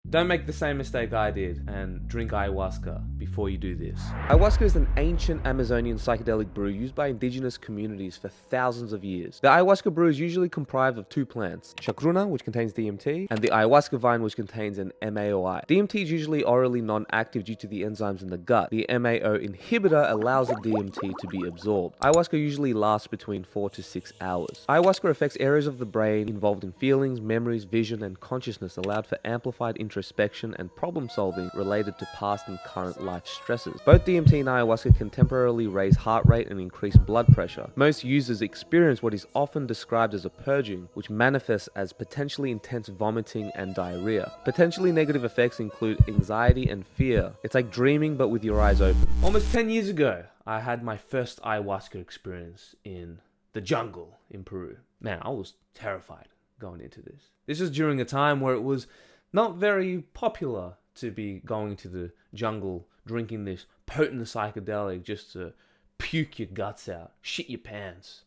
Don't make the same mistake I did and drink ayahuasca before you do this. Ayahuasca is an ancient Amazonian psychedelic brew used by indigenous communities for thousands of years. The ayahuasca brew is usually comprised of two plants, chacruna, which contains DMT, and the ayahuasca vine, which contains an MAOI. DMT is usually orally non-active due to the enzymes in the gut. The MAO inhibitor allows the DMT to be absorbed. Ayahuasca usually lasts between 4 to 6 hours. Ayahuasca affects areas of the brain involved in feelings, memories, vision, and consciousness, allowed for amplified introspection and problem solving related to past and current life stresses. Both DMT and ayahuasca can temporarily raise heart rate and increase blood pressure. Most users experience what is often described as a purging, which manifests as potentially intense vomiting and diarrhea. Potentially negative effects include anxiety and fear. It's like dreaming but with your eyes open. Almost 10 years ago, I had my first ayahuasca experience in the jungle in Peru. Man, I was terrified going into this. This was during a time where it was not very popular to be going to the jungle, drinking this potent psychedelic just to puke your guts out, shit your pants,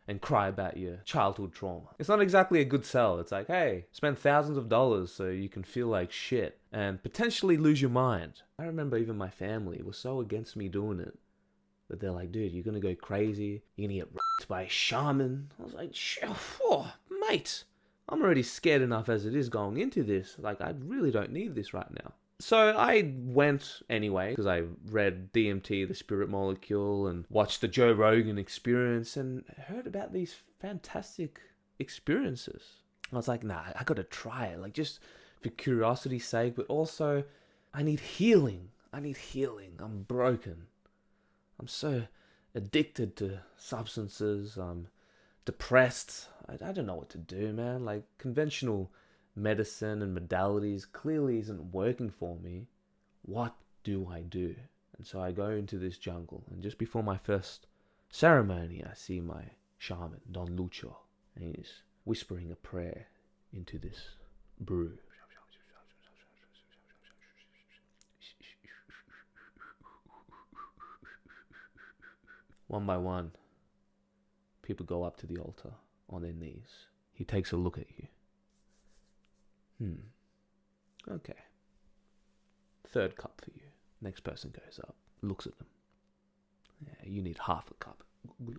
and cry about your childhood trauma. It's not exactly a good sell. It's like, hey, spend thousands of dollars so you can feel like shit and potentially lose your mind. I remember even my family was so against me doing it that they're like, dude, you're gonna go crazy. You're gonna get raped by a shaman. I was like, oh, mate, I'm already scared enough as it is going into this. Like, I really don't need this right now. So I went anyway, because I read DMT, the spirit molecule, and watched the Joe Rogan Experience, and heard about these fantastic experiences. I was like, nah, I gotta try it, like, just for curiosity's sake, but also, I need healing. I'm broken. I'm so addicted to substances. I'm depressed. I don't know what to do, man. Like, conventional medicine and modalities clearly isn't working for me. What do I do? And so I go into this jungle, and just before my first ceremony, I see my shaman, Don Lucho, and he's whispering a prayer into this brew. One by one, people go up to the altar on their knees. He takes a look at you. Okay. Third cup for you. Next person goes up, looks at them. Yeah, you need half a cup. You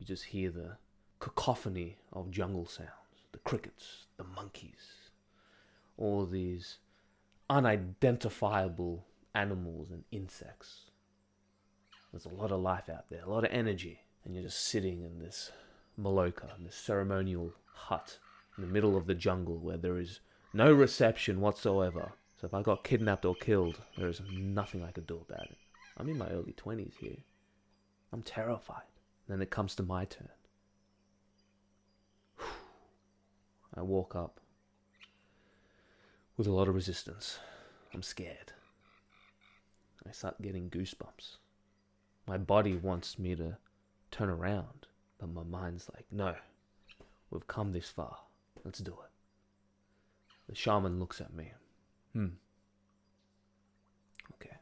just hear the cacophony of jungle sounds. The crickets, the monkeys, all these unidentifiable animals and insects. There's a lot of life out there, a lot of energy. And you're just sitting in this maloka, in this ceremonial hut in the middle of the jungle where there is no reception whatsoever. So if I got kidnapped or killed, there is nothing I could do about it. I'm in my early 20s here. I'm terrified. Then it comes to my turn. I walk up with a lot of resistance. I'm scared. I start getting goosebumps. My body wants me to turn around, but my mind's like, no, we've come this far. Let's do it. The shaman looks at me. Okay.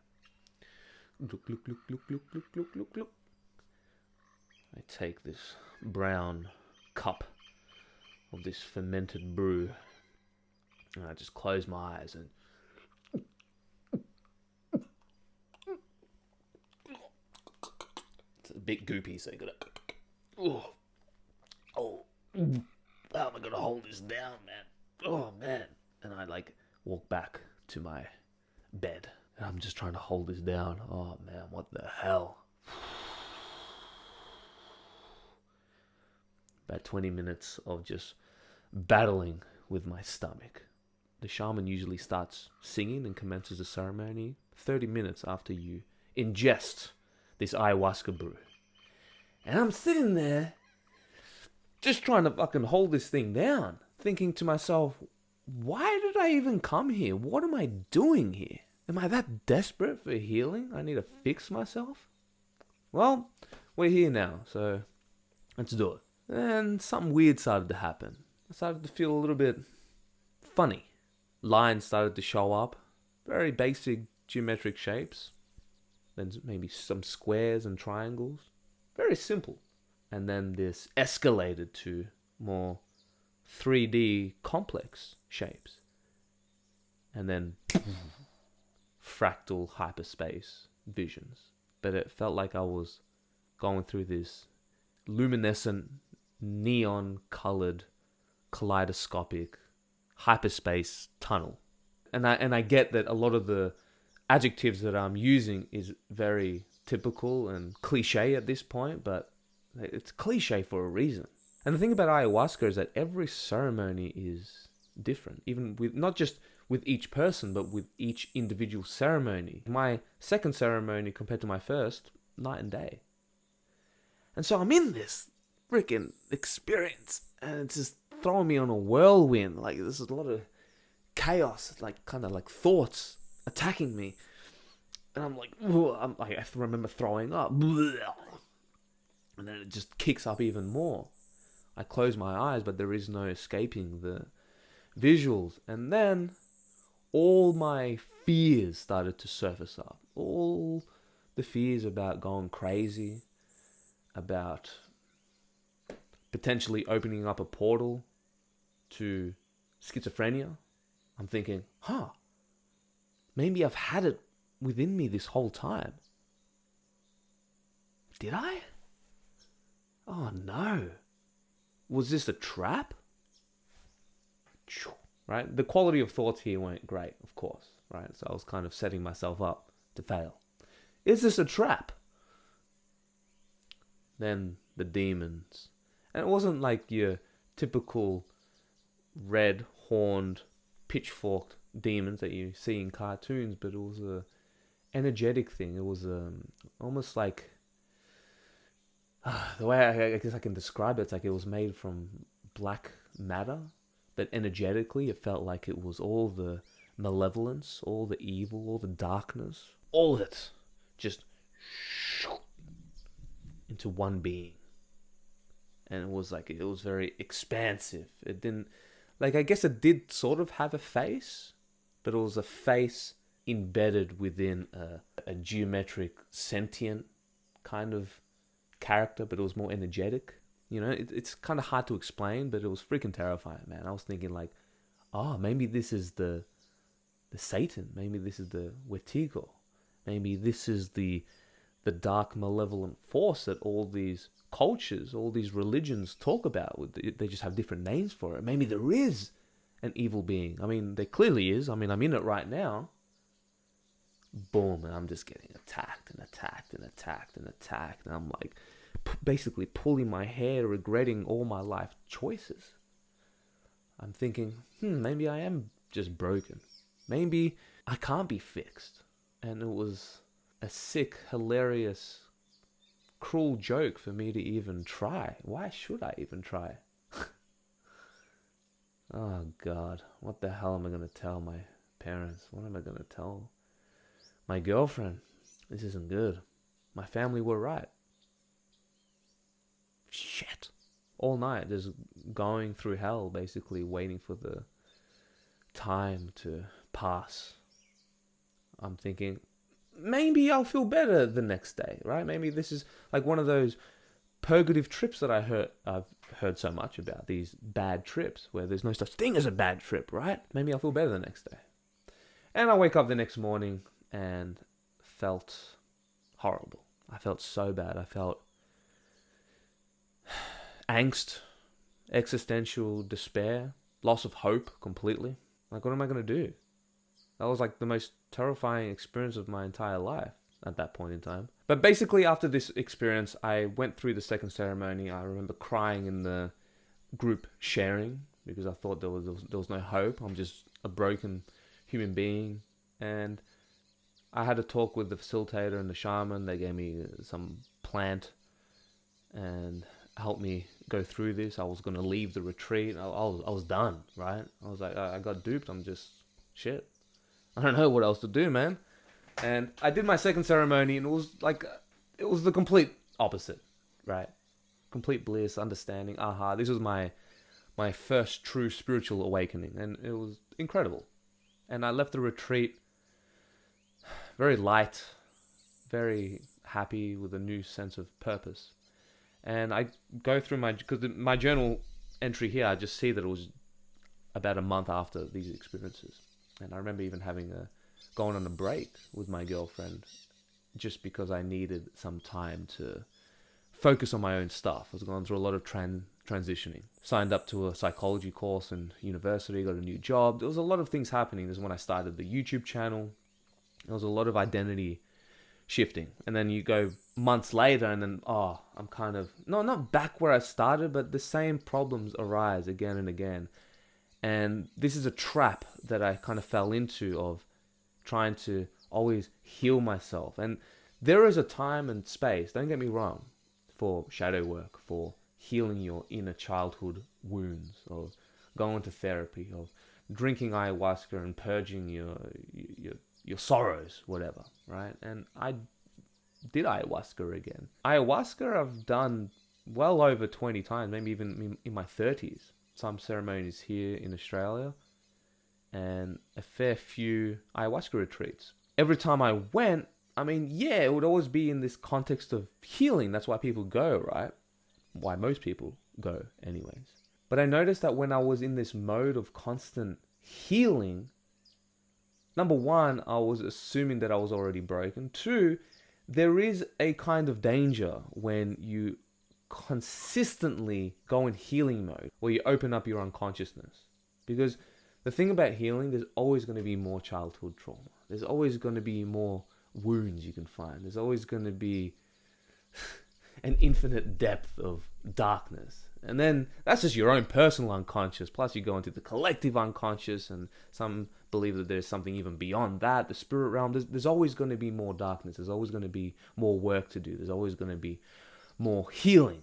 Look. I take this brown cup of this fermented brew, and I just close my eyes and it's a bit goopy, so you gotta. How am I gonna hold this down, man? Oh man! And I walk back to my bed, and I'm just trying to hold this down. Oh man, what the hell? About 20 minutes of just battling with my stomach. The shaman usually starts singing and commences the ceremony 30 minutes after you ingest this ayahuasca brew. And I'm sitting there just trying to fucking hold this thing down, thinking to myself, why did I even come here? What am I doing here? Am I that desperate for healing? I need to fix myself? Well, we're here now, so let's do it. And something weird started to happen. I started to feel a little bit funny. Lines started to show up. Very basic geometric shapes. Then maybe some squares and triangles. Very simple. And then this escalated to more 3D complex shapes. and then fractal hyperspace visions. But it felt like I was going through this luminescent, neon-colored, kaleidoscopic hyperspace tunnel. And I get that a lot of the adjectives that I'm using is very typical and cliche at this point, but it's cliche for a reason. And the thing about ayahuasca is that every ceremony is different, even with not just with each person, but with each individual ceremony. My second ceremony compared to my first, night and day. And so I'm in this freaking experience, and it's just throwing me on a whirlwind. Like, there's a lot of chaos, like kind of like thoughts attacking me. And I'm like, I remember throwing up. And then it just kicks up even more. I close my eyes, but there is no escaping the visuals. And then all my fears started to surface up. All the fears about going crazy, about potentially opening up a portal to schizophrenia. I'm thinking, maybe I've had it within me this whole time. Did I? Oh no. Was this a trap? Right? The quality of thoughts here weren't great, of course, right? So I was kind of setting myself up to fail. Is this a trap? Then the demons. And it wasn't like your typical red-horned, pitchforked demons that you see in cartoons, but it was a energetic thing. It was almost like the way I guess I can describe it, it's like it was made from black matter, but energetically it felt like it was all the malevolence, all the evil, all the darkness, all of it just into one being. And it was very expansive. It didn't, like, I guess it did sort of have a face, but it was a face embedded within a geometric, sentient kind of character, but it was more energetic. You know, it's kind of hard to explain, but it was freaking terrifying, man. I was thinking like, maybe this is the Satan. Maybe this is the Wetigo. Maybe this is the dark, malevolent force that all these cultures, all these religions talk about. They just have different names for it. Maybe there is an evil being. I mean, there clearly is. I mean, I'm in it right now. Boom, and I'm just getting attacked and attacked and attacked and attacked. And I'm like basically pulling my hair, regretting all my life choices. I'm thinking, maybe I am just broken. Maybe I can't be fixed. And it was a sick, hilarious, cruel joke for me to even try. Why should I even try? Oh God, what the hell am I going to tell my parents? What am I going to tell my girlfriend? This isn't good. My family were right. Shit. All night, just going through hell, basically waiting for the time to pass. I'm thinking, maybe I'll feel better the next day, right? Maybe this is like one of those purgative trips that I've heard so much about, these bad trips where there's no such thing as a bad trip, right? Maybe I'll feel better the next day. And I wake up the next morning and felt horrible. I felt so bad. I felt angst, existential despair, loss of hope completely. Like, what am I going to do? That was like the most terrifying experience of my entire life at that point in time. But basically after this experience, I went through the second ceremony. I remember crying in the group sharing because I thought there was no hope. I'm just a broken human being. And I had a talk with the facilitator and the shaman. They gave me some plant and helped me go through this. I was going to leave the retreat. I was done, right? I was like, I got duped. I'm just shit. I don't know what else to do, man. And I did my second ceremony, and it was the complete opposite, right? Complete bliss, understanding. This was my first true spiritual awakening, and it was incredible. And I left the retreat very light, very happy, with a new sense of purpose. And I go through my journal entry here, I just see that it was about a month after these experiences. And I remember even going on a break with my girlfriend just because I needed some time to focus on my own stuff. I was going through a lot of transitioning. Signed up to a psychology course in university, got a new job. There was a lot of things happening. This is when I started the YouTube channel. There was a lot of identity shifting. And then you go months later and then, I'm kind of, not back where I started, but the same problems arise again and again. And this is a trap that I kind of fell into of trying to always heal myself. And there is a time and space, don't get me wrong, for shadow work, for healing your inner childhood wounds, of going to therapy, of drinking ayahuasca and purging your sorrows, whatever, right? And I did ayahuasca again. Ayahuasca I've done well over 20 times, maybe even in my 30s. Some ceremonies here in Australia and a fair few ayahuasca retreats. Every time I went, it would always be in this context of healing. That's why people go, right? Why most people go anyways. But I noticed that when I was in this mode of constant healing, number one, I was assuming that I was already broken. Two, there is a kind of danger when you consistently go in healing mode, where you open up your unconsciousness. Because the thing about healing, there's always going to be more childhood trauma. There's always going to be more wounds you can find. There's always going to be an infinite depth of darkness. And then that's just your own personal unconscious. Plus you go into the collective unconscious, and some believe that there's something even beyond that, the spirit realm. There's always going to be more darkness. There's always going to be more work to do. There's always going to be more healing.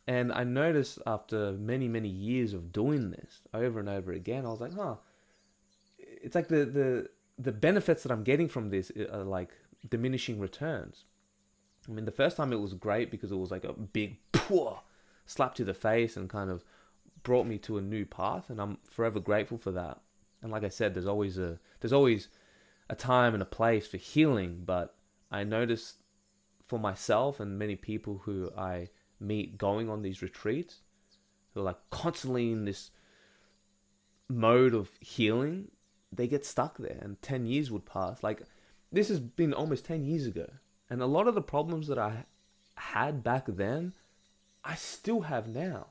And I noticed after many, many years of doing this over and over again, I was like, it's like the benefits that I'm getting from this are like diminishing returns. The first time it was great because it was like a big slap to the face and kind of brought me to a new path, and I'm forever grateful for that. And like I said, there's always a time and a place for healing, but I noticed for myself and many people who I meet going on these retreats, who are like constantly in this mode of healing, they get stuck there, and 10 years would pass. Like, this has been almost 10 years ago, and a lot of the problems that I had back then, I still have now.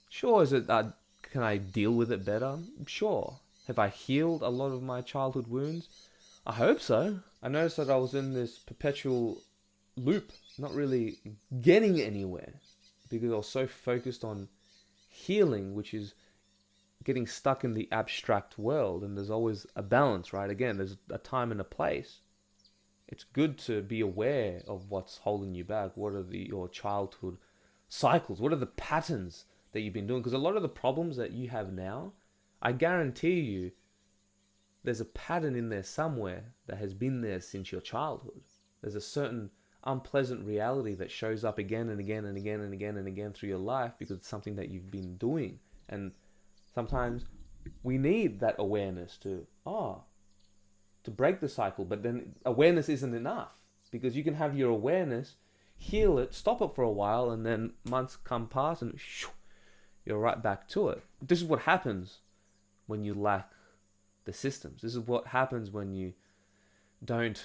Sure, can I deal with it better? Sure. Have I healed a lot of my childhood wounds? I hope so. I noticed that I was in this perpetual loop, not really getting anywhere, because I was so focused on healing, which is getting stuck in the abstract world. And there's always a balance, right? Again, there's a time and a place. It's good to be aware of what's holding you back. What are your childhood cycles? What are the patterns that you've been doing? Because a lot of the problems that you have now, I guarantee you, there's a pattern in there somewhere that has been there since your childhood. There's a certain unpleasant reality that shows up again and again and again and again and again through your life because it's something that you've been doing. And sometimes we need that awareness to break the cycle. But then awareness isn't enough, because you can have your awareness, heal it, stop it for a while, and then months come past and you're right back to it. This is what happens when you lack the systems. This is what happens when you don't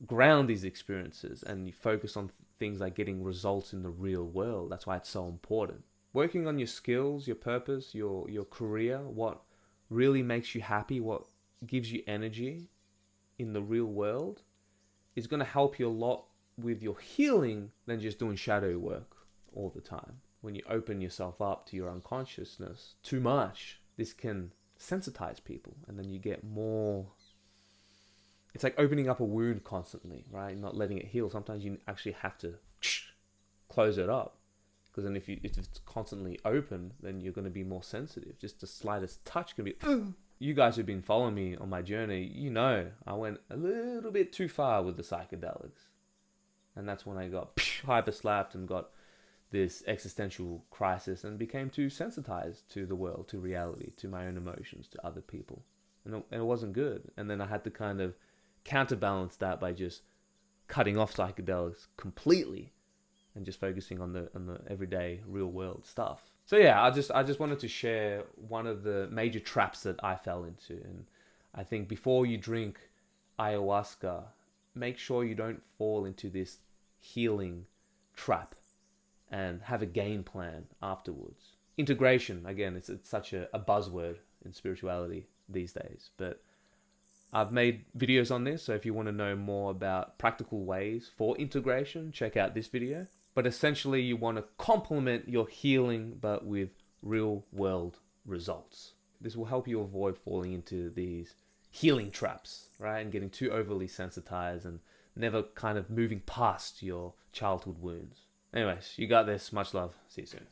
ground these experiences and you focus on things like getting results in the real world. That's why it's so important. Working on your skills, your purpose, your career, what really makes you happy, what gives you energy in the real world, is going to help you a lot with your healing than just doing shadow work all the time. When you open yourself up to your unconsciousness too much, this can sensitize people, and then you get more. It's like opening up a wound constantly, right? Not letting it heal. Sometimes you actually have to close it up, because then if it's constantly open, then you're going to be more sensitive. Just the slightest touch can be. You guys who've been following me on my journey, you know I went a little bit too far with the psychedelics, and that's when I got hyper slapped and got this existential crisis and became too sensitized to the world, to reality, to my own emotions, to other people, and it wasn't good. And then I had to kind of counterbalance that by just cutting off psychedelics completely and just focusing on the everyday real world stuff. So yeah, I just wanted to share one of the major traps that I fell into, and I think before you drink ayahuasca, make sure you don't fall into this healing trap and have a game plan afterwards. Integration, again, it's such a buzzword in spirituality these days, but I've made videos on this, so if you want to know more about practical ways for integration, check out this video. But essentially, you want to complement your healing, but with real world results. This will help you avoid falling into these healing traps, right? And getting too overly sensitized and never kind of moving past your childhood wounds. Anyways, you got this. Much love. See you soon.